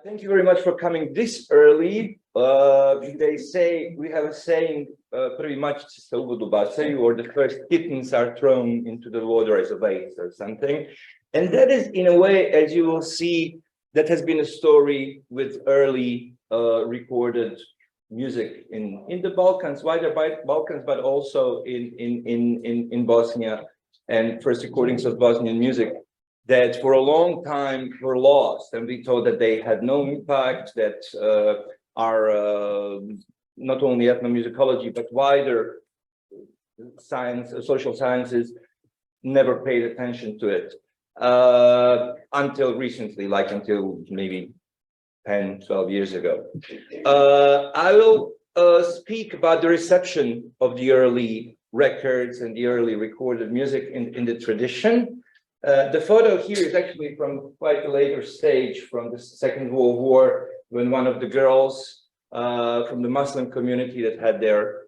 Thank you very much for coming this early. They say, we have a saying, pretty much or the first kittens are thrown into the water as a bait or something. And that is, in a way, as you will see, that has been a story with early recorded music in the Balkans, wider Balkans, but also in Bosnia, and first recordings of Bosnian music that for a long time were lost, and we thought that they had no impact, that are not only ethnomusicology but wider science, social sciences, never paid attention to it until recently, like until maybe 10, 12 years ago. I will speak about the reception of the early records and the early recorded music in the tradition. The photo here is actually from quite a later stage, from the Second World War, when one of the girls from the Muslim community that had their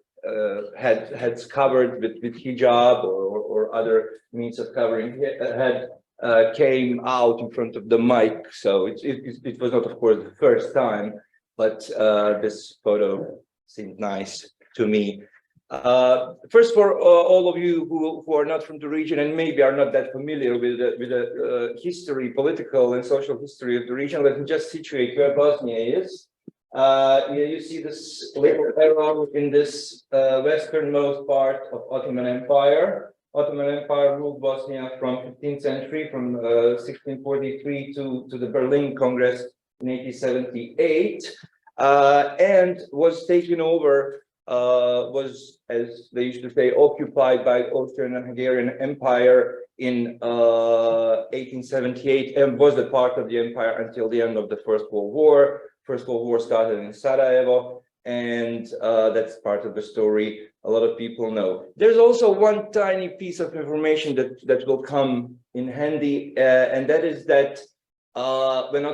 heads covered with hijab or other means of covering head came out in front of the mic. So it was not, of course, the first time, but this photo seemed nice to me. First, for all of you who are not from the region and maybe are not that familiar with the history, political and social history of the region, let me just situate where Bosnia is. Here you see this little arrow in this westernmost part of Ottoman Empire. Ottoman Empire ruled Bosnia from 15th century, from 1643 to the Berlin Congress in 1878, and was taken over. Was, as they used to say, occupied by Austrian and Hungarian Empire in 1878, and was a part of the empire until the end of the First World War. First World War started in Sarajevo, and that's part of the story a lot of people know. There's also one tiny piece of information that will come in handy, and that is that when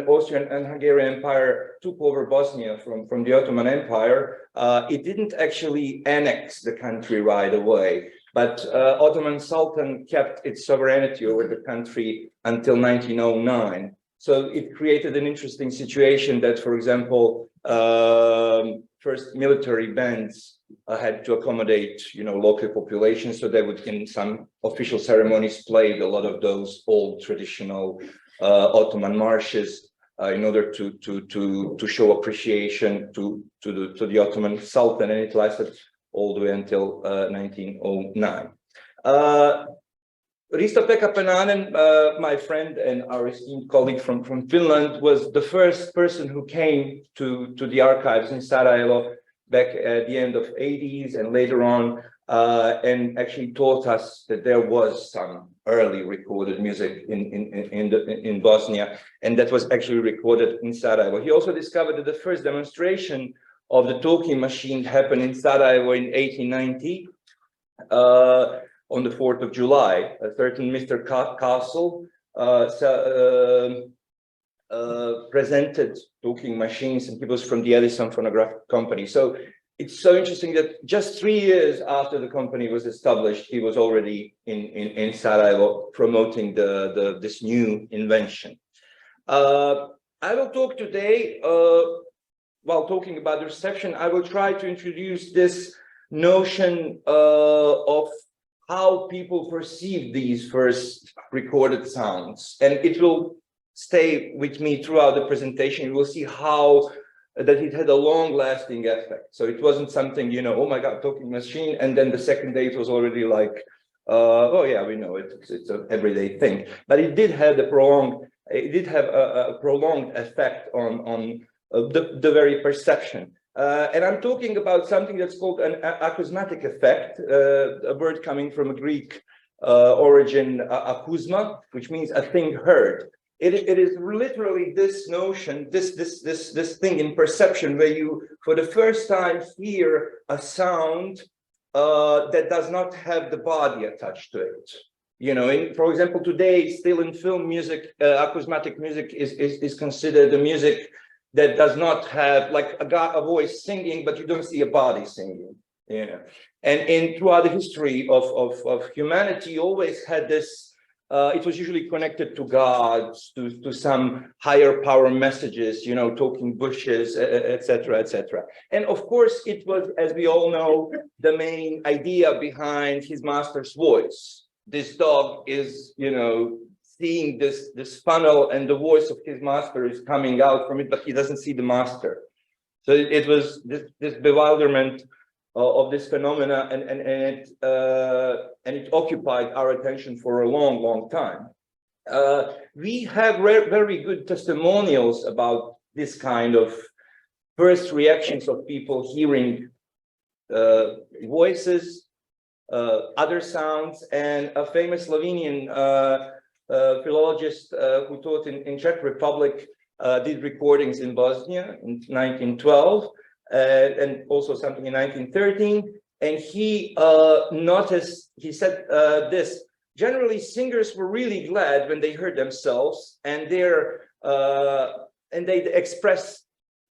Austrian and Hungarian Empire took over Bosnia from the Ottoman Empire, it didn't actually annex the country right away, but Ottoman Sultan kept its sovereignty over the country until 1909. So it created an interesting situation that, for example, first military bands had to accommodate, local population, so they would, in some official ceremonies, play a lot of those old traditional Ottoman marches in order to show appreciation to the Ottoman Sultan, and it lasted all the way until 1909. Risto-Pekka Penanen, my friend and our esteemed colleague from Finland, was the first person who came to the archives in Sarajevo back at the end of 80s and later on, and actually taught us that there was some early recorded music in Bosnia, and that was actually recorded in Sarajevo. He also discovered that the first demonstration of the talking machine happened in Sarajevo in 1890 on the 4th of July. A certain Mr. Castle presented talking machines, and he was from the Edison Phonograph Company. So it's so interesting that just 3 years after the company was established, he was already in Sarajevo promoting this new invention. I will talk today, while talking about the reception, I will try to introduce this notion of how people perceive these first recorded sounds, and it will stay with me throughout the presentation. You will see how that it had a long-lasting effect. So it wasn't something, oh my God, talking machine, and then the second day it was already like, oh yeah, we know it. It's an everyday thing. But it did have a prolonged effect on the very perception. And I'm talking about something that's called an acousmatic effect, a word coming from a Greek origin, acousma, which means a thing heard. It is literally this notion, this thing in perception, where you, for the first time, hear a sound that does not have the body attached to it. For example, today, still in film music, acousmatic music is considered the music that does not have like a voice singing, but you don't see a body singing. And throughout the history of humanity, always had this it was usually connected to gods, to some higher power messages, you know, talking bushes, etc., etc. And of course, it was, as we all know, the main idea behind his master's voice. This dog is, you know, seeing this funnel, and the voice of his master is coming out from it, but he doesn't see the master. So it was this bewilderment of this phenomena, and it occupied our attention for a long time. We have very good testimonials about this kind of first reactions of people hearing voices, other sounds, and a famous Slovenian philologist who taught in Czech Republic did recordings in Bosnia in 1912. And also something in 1913, and he noticed, he said this: generally singers were really glad when they heard themselves, and they express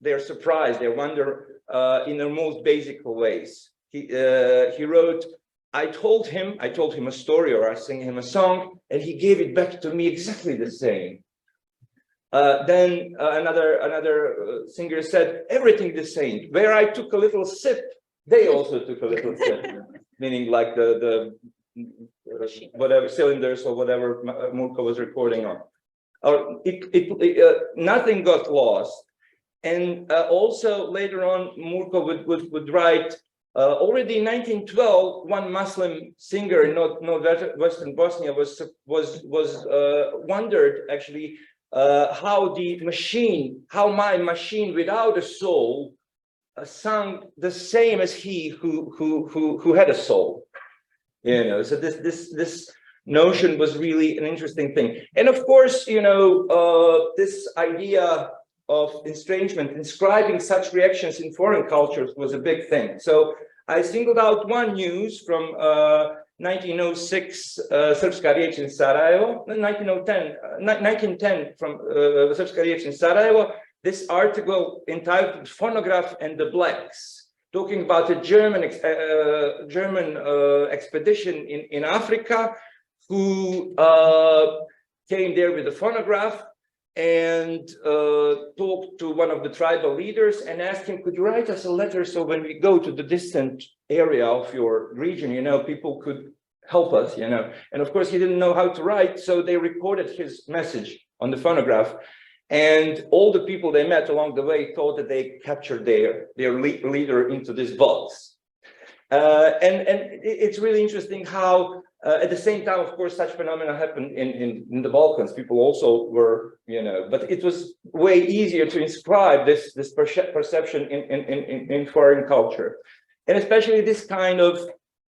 their surprise, their wonder in their most basic ways. He wrote, I told him a story, or I sang him a song, and he gave it back to me exactly the same. Then another singer said, everything the same. Where I took a little sip, they also took a little sip, meaning like the whatever cylinders or whatever Murko was recording on. Nothing got lost. And also later on, Murko would write, already in 1912, one Muslim singer in northwestern Bosnia was wondered actually how my machine without a soul sung the same as he who had a soul. You know, so this notion was really an interesting thing. And of course, you know, this idea of estrangement, inscribing such reactions in foreign cultures was a big thing. So I singled out one news from 1906, Srpska riječ in Sarajevo, 1910 from Srpska riječ in Sarajevo, this article entitled Phonograph and the Blacks, talking about a German expedition in Africa who came there with a phonograph and talked to one of the tribal leaders and asked him, could you write us a letter so when we go to the distant area of your region, you know, people could help us, you know. And of course, he didn't know how to write, so they recorded his message on the phonograph. And all the people they met along the way thought that they captured their leader into this box. And it's really interesting how at the same time, of course, such phenomena happened in the Balkans. People also were, you know, but it was way easier to inscribe this perception in foreign culture. And especially this kind of,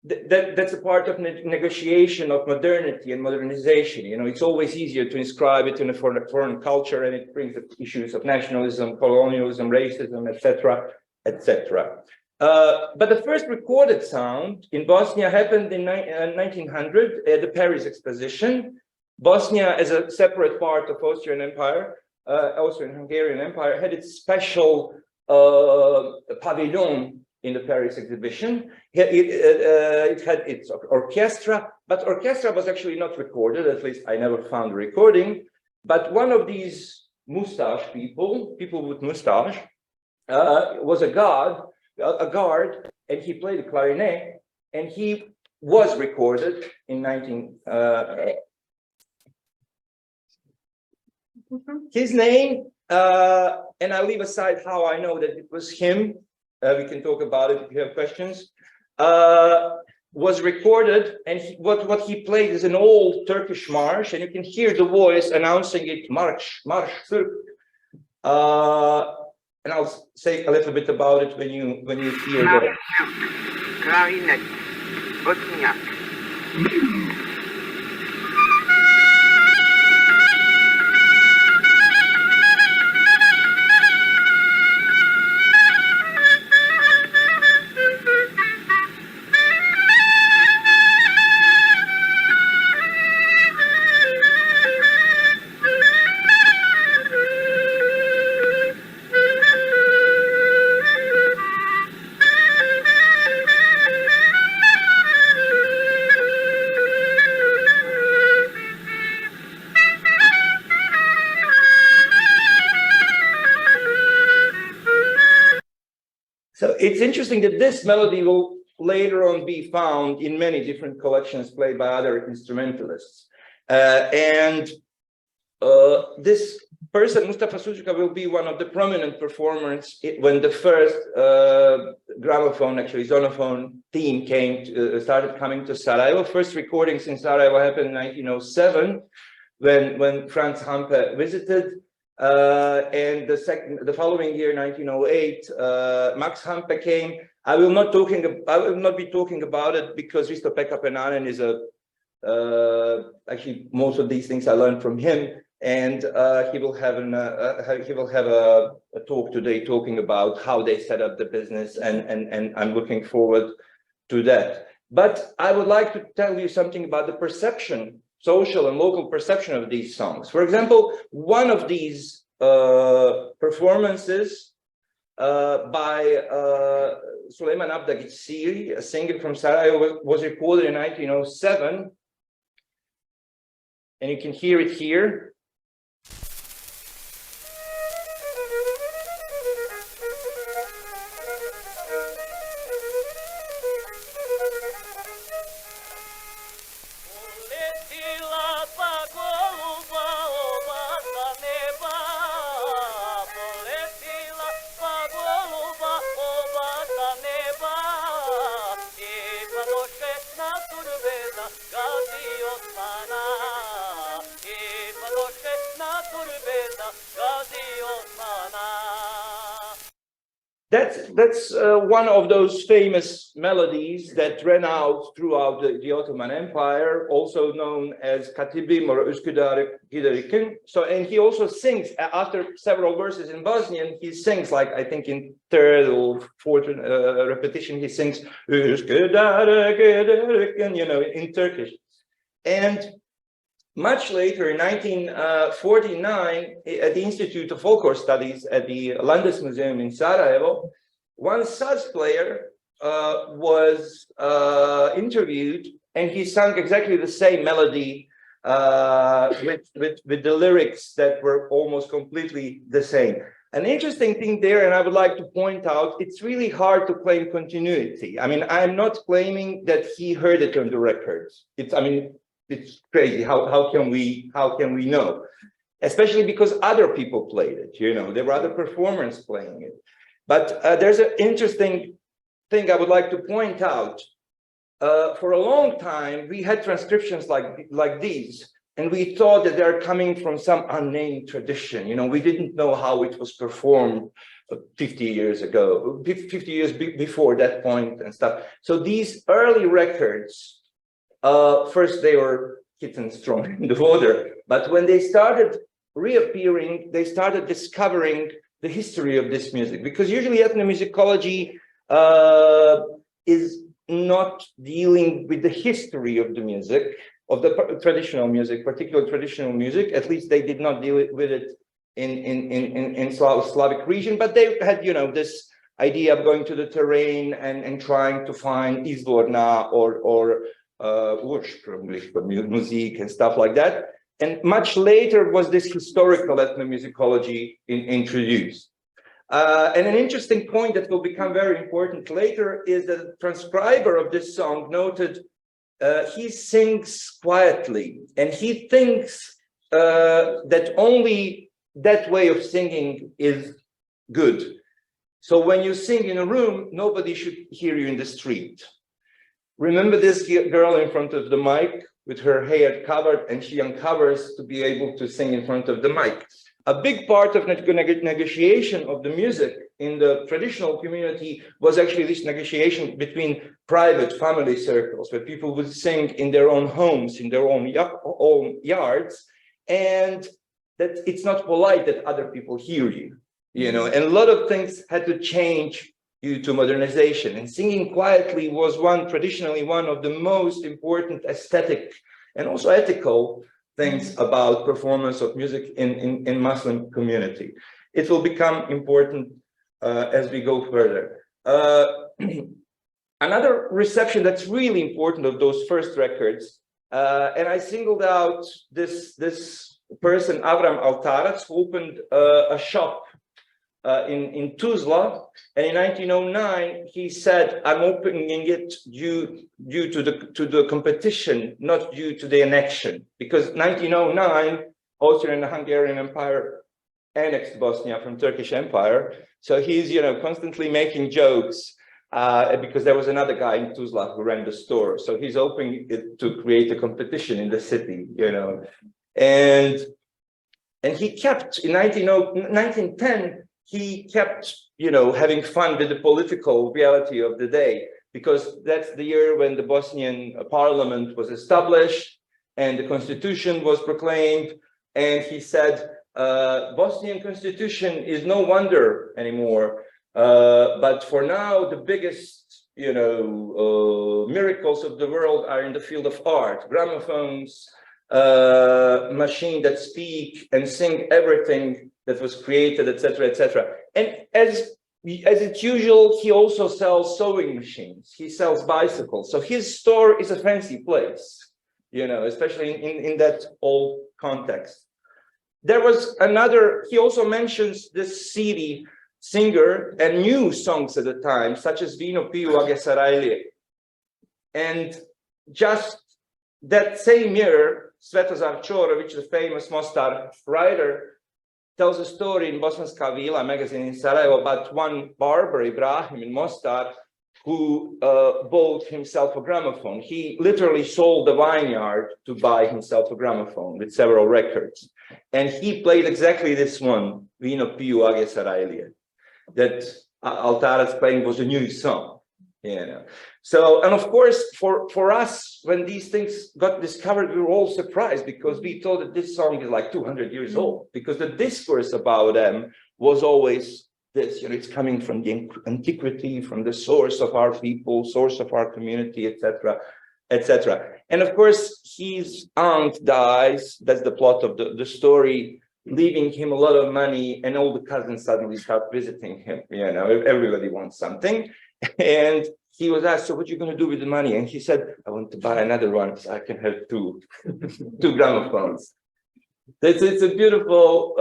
that's a part of negotiation of modernity and modernization. You know, it's always easier to inscribe it in a foreign culture, and it brings up issues of nationalism, colonialism, racism, etc., etc. But the first recorded sound in Bosnia happened in 1900 at the Paris Exposition. Bosnia, as a separate part of Austrian Empire, Austrian-Hungarian Empire, had its special pavilion in the Paris exhibition. It had its orchestra, but orchestra was actually not recorded, at least I never found a recording. But one of these mustache people with mustache, was a guard, and he played the clarinet, and he was recorded in his name, and I leave aside how I know that it was him. We can talk about it if you have questions. Was recorded, and what he played is an old Turkish march, and you can hear the voice announcing it, March, March Srp. And I'll say a little bit about it when you hear the clarinet, Bosniak. So it's interesting that this melody will later on be found in many different collections played by other instrumentalists. This person, Mustafa Sučka, will be one of the prominent performers when the first gramophone, actually zonophone team started coming to Sarajevo. First recordings in Sarajevo happened in 1907 when Franz Hampe visited. And the following year, 1908, Max Hampe came. I will not be talking about it because Risto-Pekka Penanen is actually most of these things I learned from him, and he will have a talk today talking about how they set up the business, and I'm looking forward to that. But I would like to tell you something about the perception, social and local perception of these songs. For example, one of these performances by Sulejman Abdagitsiri, a singer from Sarajevo, was recorded in 1907, and you can hear it here. That's one of those famous melodies that ran out throughout the Ottoman Empire, also known as Katibim or Üsküdar Giderikin. So, and he also sings after several verses in Bosnian. He sings, like I think in third or fourth repetition, he sings Üsküdar Giderikin, in Turkish. And much later, in 1949, at the Institute of Folklore Studies at the Landesmuseum in Sarajevo, one saz player was interviewed, and he sang exactly the same melody with the lyrics that were almost completely the same. An interesting thing there, and I would like to point out, it's really hard to claim continuity. I mean, I'm not claiming that he heard it on the records. It's crazy. How can we know? Especially because other people played it. There were other performers playing it. But there's an interesting thing I would like to point out. For a long time, we had transcriptions like these, and we thought that they're coming from some unnamed tradition. We didn't know how it was performed 50 years ago, 50 years before that point and stuff. So these early records, first they were kittens thrown in the water, but when they started reappearing, they started discovering the history of this music, because usually ethnomusicology is not dealing with the history of the music, of the traditional music, particular traditional music. At least they did not deal with it in Slavic region, but they had, this idea of going to the terrain and trying to find izvorna or ursprünglich Musik and stuff like that. And much later was this historical ethnomusicology introduced. And an interesting point that will become very important later is that the transcriber of this song noted he sings quietly, and he thinks that only that way of singing is good. So when you sing in a room, nobody should hear you in the street. Remember this girl in front of the mic with her hair covered, and she uncovers to be able to sing in front of the mic. A big part of negotiation of the music in the traditional community was actually this negotiation between private family circles, where people would sing in their own homes, in their own yards, and that it's not polite that other people hear you, and a lot of things had to change due to modernization, and singing quietly was traditionally one of the most important aesthetic and also ethical things about performance of music in Muslim community. It will become important as we go further. Another reception that's really important of those first records, and I singled out this person, Avram Altarac, who opened a shop in Tuzla, and in 1909 he said, "I'm opening it due to the competition, not due to the annexion," because 1909 Austrian and Hungarian Empire annexed Bosnia from Turkish Empire, so he's constantly making jokes. Because there was another guy in Tuzla who ran the store, so he's hoping to create a competition in the city, and he kept in 1910 he kept having fun with the political reality of the day, because that's the year when the Bosnian parliament was established and the constitution was proclaimed, and he said, Bosnian constitution is no wonder anymore. But for now, the biggest, miracles of the world are in the field of art: gramophones, machines that speak and sing everything that was created, etc., etc. And as it's usual, he also sells sewing machines. He sells bicycles. So his store is a fancy place, especially in that old context. There was another. He also mentions this city singer and new songs at the time, such as Vino piju age Sarajlije. And just that same year, Svetozar Čorović, the famous Mostar writer, tells a story in Bosanska Vila magazine in Sarajevo about one barber, Ibrahim, in Mostar, who bought himself a gramophone. He literally sold the vineyard to buy himself a gramophone with several records. And he played exactly this one, Vino piju age Sarajlije, that Altarac playing was a new song, So, and of course, for us, when these things got discovered, we were all surprised, because we thought that this song is like 200 years old, because the discourse about them was always this, it's coming from the antiquity, from the source of our people, source of our community, etc., etc. And of course, his aunt dies. That's the plot of the story, leaving him a lot of money, and all the cousins suddenly start visiting him. Everybody wants something. And he was asked, so what are you going to do with the money? And he said, I want to buy another one so I can have two gramophones. It's a beautiful,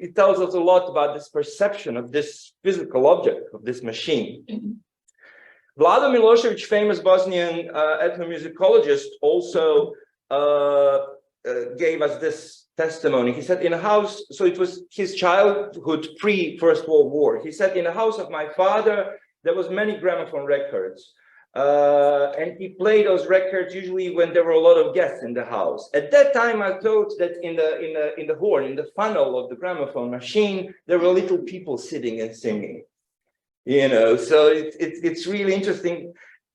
it tells us a lot about this perception of this physical object, of this machine. Vlado Milošević, famous Bosnian ethnomusicologist, also gave us this testimony. He said, in a house, so it was his childhood pre-First World War. He said, in the house of my father, there was many gramophone records. And he played those records usually when there were a lot of guests in the house. At that time, I thought that in the horn, in the funnel of the gramophone machine, there were little people sitting and singing. So it's really interesting.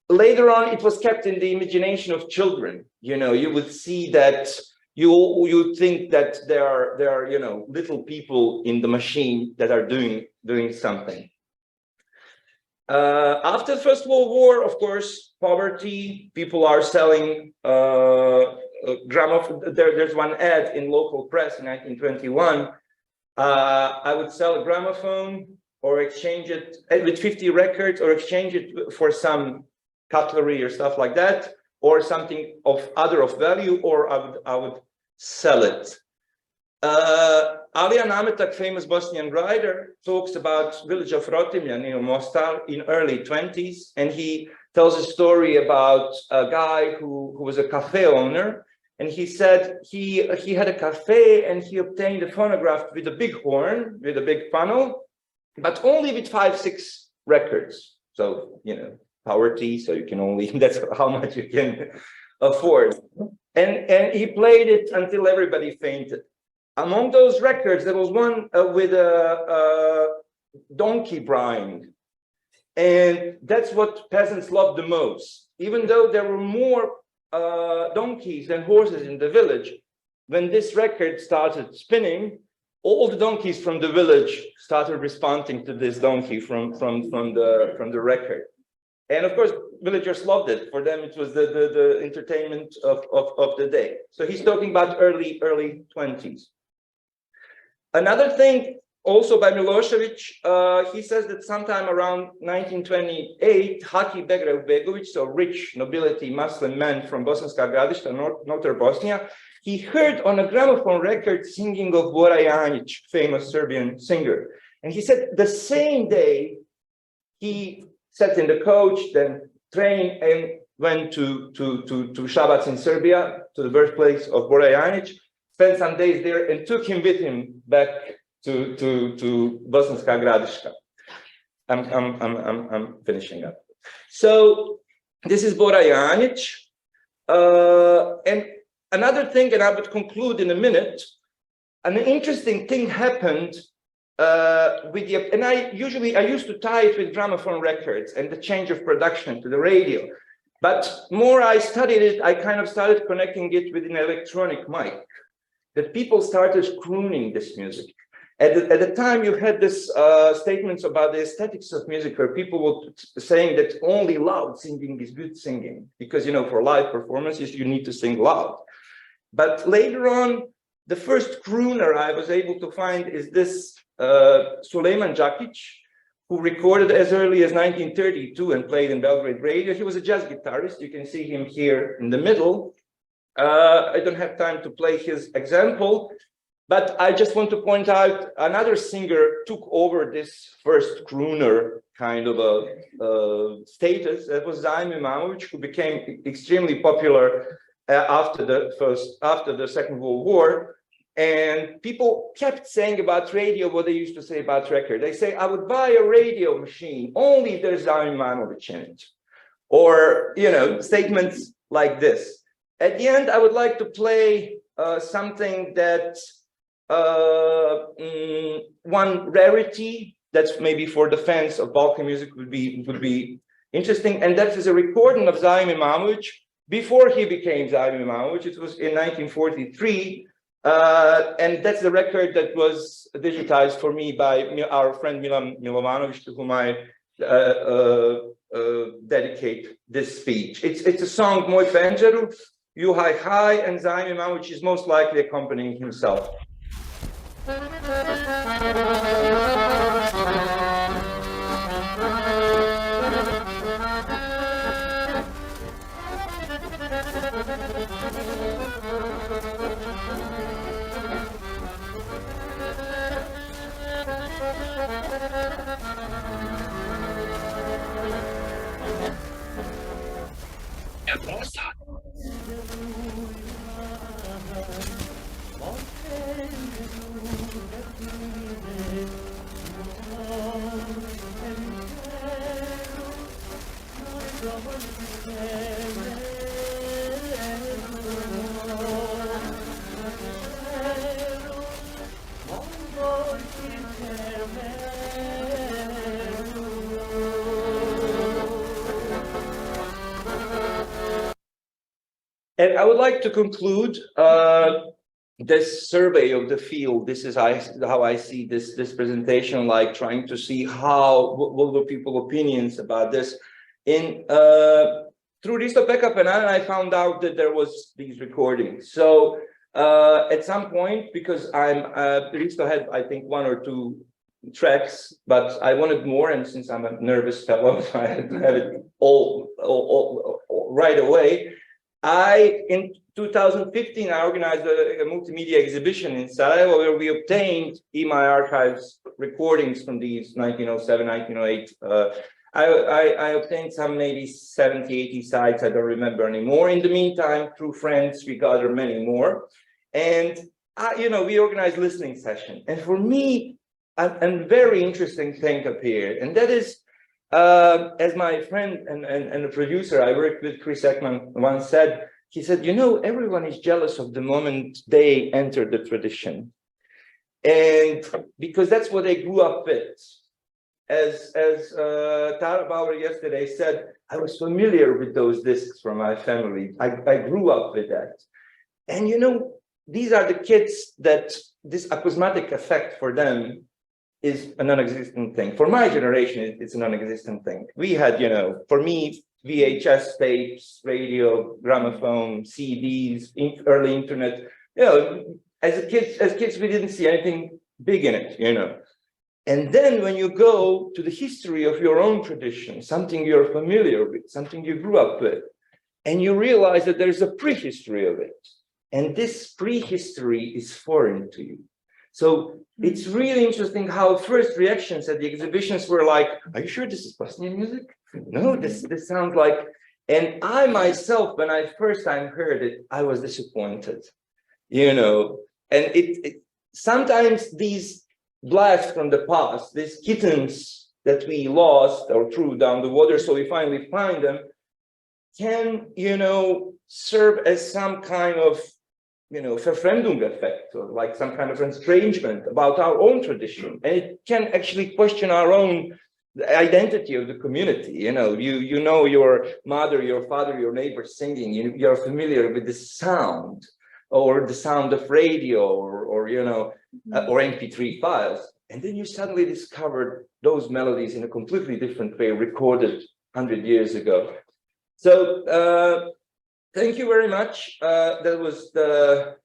Later on, it was kept in the imagination of children. You would see that you think that there are little people in the machine that are doing something. After the First World War, of course, poverty, people are selling gramophone. There's one ad in local press in 1921. I would sell a gramophone or exchange it with 50 records, or exchange it for some cutlery or stuff like that, or something of value, or I would sell it. Alija Nametak, famous Bosnian writer, talks about village of Rotimlja near Mostar in early 20s, and he tells a story about a guy who was a cafe owner, and he said he had a cafe and he obtained a phonograph with a big horn, with a big funnel, but only with 5-6 records. So, poverty, so you can only, that's how much you can afford. And he played it until everybody fainted. Among those records, there was one with a donkey braying. And that's what peasants loved the most. Even though there were more donkeys than horses in the village, when this record started spinning, all the donkeys from the village started responding to this donkey from the record. And of course, villagers loved it. For them, it was the entertainment of the day. So he's talking about early 20s. Another thing, also by Milošević, he says that sometime around 1928, Haki Begović, so rich nobility Muslim man from Bosanska Gradišta, northern Bosnia, he heard on a gramophone record singing of Bora Janjić, famous Serbian singer. And he said the same day he sat in the coach, then trained and went to Šabac in Serbia, to the birthplace of Bora Janić, spent some days there and took him with him back to Bosanska Gradiška. I'm finishing up. So this is Bora Janić. And another thing, and I would conclude in a minute, an interesting thing happened with the, and I used to tie it with gramophone records and the change of production to the radio. But more I studied it, I kind of started connecting it with an electronic mic, that people started crooning this music. At the time, you had this statements about the aesthetics of music, where people were saying that only loud singing is good singing, because, you know, for live performances, you need to sing loud. But later on, the first crooner I was able to find is this Sulejman Đakić, who recorded as early as 1932 and played in Belgrade radio. He was a jazz guitarist. You can see him here in the middle. I don't have time to play his example, but I just want to point out another singer took over this first crooner kind of a status. That was Damir Imamović, who became extremely popular after the Second World War. And people kept saying about radio what they used to say about record. They say, I would buy a radio machine only if there's Damir Imamović in it. Or, you know, statements like this. At the end, I would like to play something that one rarity that's maybe for the fans of Balkan music would be interesting. And that is a recording of Damir Imamović before he became Damir Imamović. It was in 1943. And that's the record that was digitized for me by our friend Milan Milovanović, to whom I dedicate this speech. It's a song, Moj Penđeru, You Hi Hi, and Damir Imamović is most likely accompanying himself. And I would like to conclude this survey of the field. This is how I see this presentation, like trying to see what were people's opinions about this. Through Risto Pekka Penanen, I found out that there was these recordings. So at some point, because Risto had, I think, 1 or 2 tracks, but I wanted more, and since I'm a nervous fellow, I had to have it all right away. In 2015, I organized a multimedia exhibition in Sarajevo where we obtained EMI archives recordings from these 1907, 1908. I obtained some maybe 70, 80 sites. I don't remember anymore. In the meantime, through friends, we gathered many more. And, we organized listening session. And for me, a very interesting thing appeared. And that is, as my friend and the producer I worked with, Chris Ekman, once said, he said, everyone is jealous of the moment they enter the tradition. And because that's what they grew up with. As Tara Bauer yesterday said, I was familiar with those discs from my family. I grew up with that. And these are the kids that this acousmatic effect for them is a non-existent thing. For my generation, it's a non-existent thing. We had, for me, VHS tapes, radio, gramophone, CDs, early internet. As kids, we didn't see anything big in it, And then when you go to the history of your own tradition, something you're familiar with, something you grew up with, and you realize that there's a prehistory of it, and this prehistory is foreign to you. So it's really interesting how first reactions at the exhibitions were like, are you sure this is Bosnian music? No, this sounds like, and I myself, when I first time heard it, I was disappointed, you know, and it sometimes these blasts from the past, these kittens that we lost or threw down the water, so we finally find them, can, you know, serve as some kind of, you know, Verfremdung effect, or like some kind of estrangement about our own tradition. And it can actually question our own identity of the community. You know, you know your mother, your father, your neighbor singing, you're familiar with the sound, or the sound of radio, or you know, or MP3 files. And then you suddenly discovered those melodies in a completely different way, recorded 100 years ago. So, thank you very much. That was the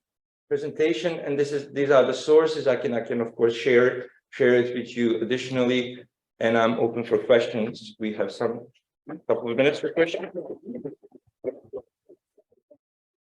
presentation, and these are the sources. I can of course share it with you additionally, and I'm open for questions. We have some couple of minutes for questions.